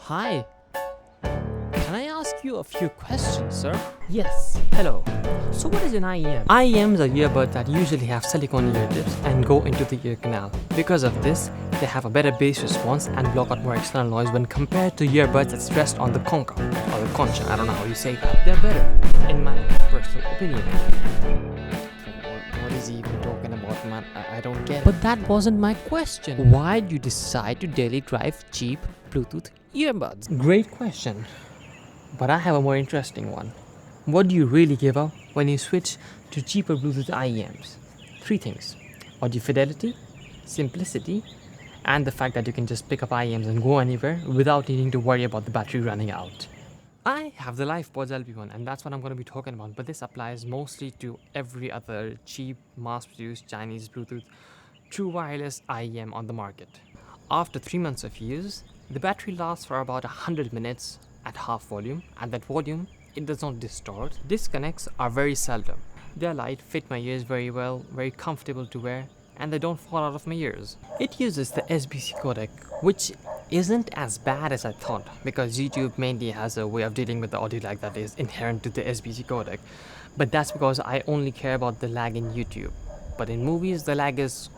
Hi, can I ask you a few questions, sir? Yes, hello. So what is an IEM? IEMs are earbuds that usually have silicone ear tips and go into the ear canal. Because of this, they have a better bass response and block out more external noise when compared to earbuds that's rest on the concha or the concha. I don't know how you say that. They're better, in my personal opinion. What is he even talking about, man? I don't get it. But that wasn't my question. Why did you decide to daily drive cheap Bluetooth earbuds? Great question. But I have a more interesting one. What do you really give up when you switch to cheaper Bluetooth IEMs? Three things: audio fidelity, simplicity, and the fact that you can just pick up IEMs and go anywhere without needing to worry about the battery running out. I have the LifePods LB1, and that's what I'm going to be talking about, but this applies mostly to every other cheap, mass-produced Chinese Bluetooth true wireless IEM on the market. After 3 months of use, the battery lasts for about 100 minutes at half volume, and that volume, it does not distort. Disconnects are very seldom. They're light, fit my ears very well, very comfortable to wear, and they don't fall out of my ears. It uses the SBC codec, which isn't as bad as I thought, because YouTube mainly has a way of dealing with the audio lag that is inherent to the SBC codec. But that's because I only care about the lag in YouTube. But in movies, the lag is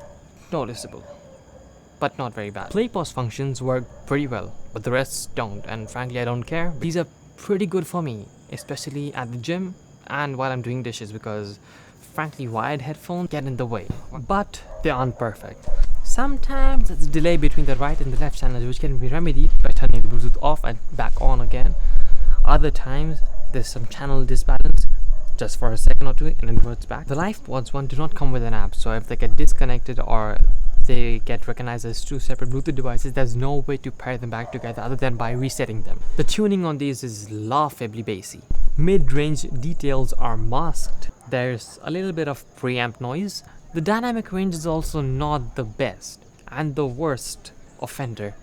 noticeable, but not very bad. Play pause functions work pretty well, but the rest don't, and frankly I don't care. These are pretty good for me, especially at the gym and while I'm doing dishes, because frankly wired headphones get in the way. But they aren't perfect. Sometimes it's a delay between the right and the left channels, which can be remedied by turning the Bluetooth off and back on again. Other times there's some channel disbalance just for a second or two and it reverts back. The LifePods one do not come with an app, so if they get disconnected or they get recognized as two separate Bluetooth devices, there's no way to pair them back together other than by resetting them. The tuning on these is laughably bassy. Mid-range details are masked. There's a little bit of preamp noise. The dynamic range is also not the best. And the worst offender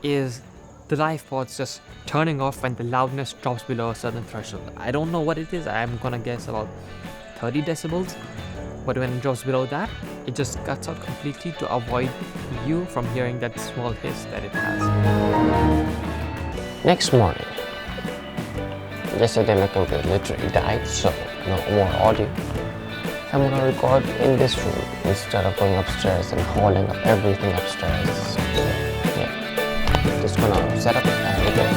is the LifePods just turning off when the loudness drops below a certain threshold. I don't know what it is. I'm gonna guess about 30 decibels. But when it drops below that, it just cuts out completely to avoid you from hearing that small hiss that it has. Next morning. Yesterday my computer literally died, so no more audio. I'm gonna record in this room instead of going upstairs and hauling up everything upstairs. So yeah, just gonna set up and record.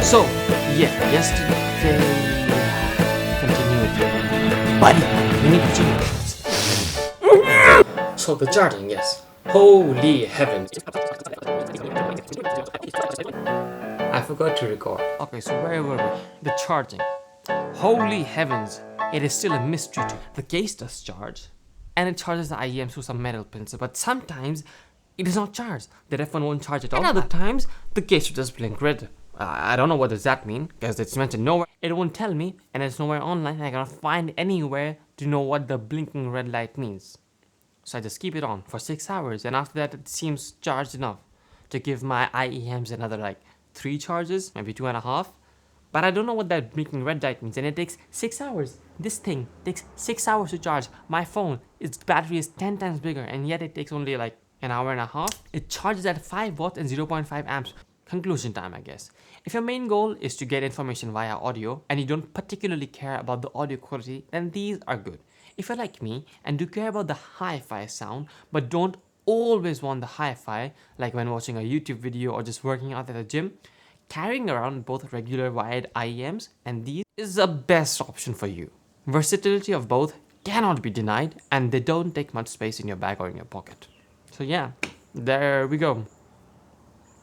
So, yeah, yesterday, continue with your buddy, we need to change. So the charging, yes. Holy heavens. I forgot to record. Okay, so where were we? The charging. Holy heavens, it is still a mystery to me. The case does charge, and it charges the IEM through some metal pins, but sometimes it is not charged. The ref one won't charge at all. And other times, the case will just blink red. I don't know what does that mean, because it's mentioned nowhere. It won't tell me, and it's nowhere online, and I cannot find anywhere to know what the blinking red light means. So I just keep it on for 6 hours, and after that it seems charged enough to give my IEMs another like 3 charges, maybe 2.5. But I don't know what that blinking red light means, and it takes 6 hours. This thing takes 6 hours to charge. My phone, its battery is 10 times bigger, and yet it takes only like an hour and a half. It charges at 5 watts and 0.5 amps. Conclusion time, I guess. If your main goal is to get information via audio and you don't particularly care about the audio quality, then these are good. If you're like me and do care about the hi-fi sound but don't always want the hi-fi, like when watching a YouTube video or just working out at the gym, carrying around both regular wired IEMs and these is the best option for you. Versatility of both cannot be denied, and they don't take much space in your bag or in your pocket. So yeah, there we go.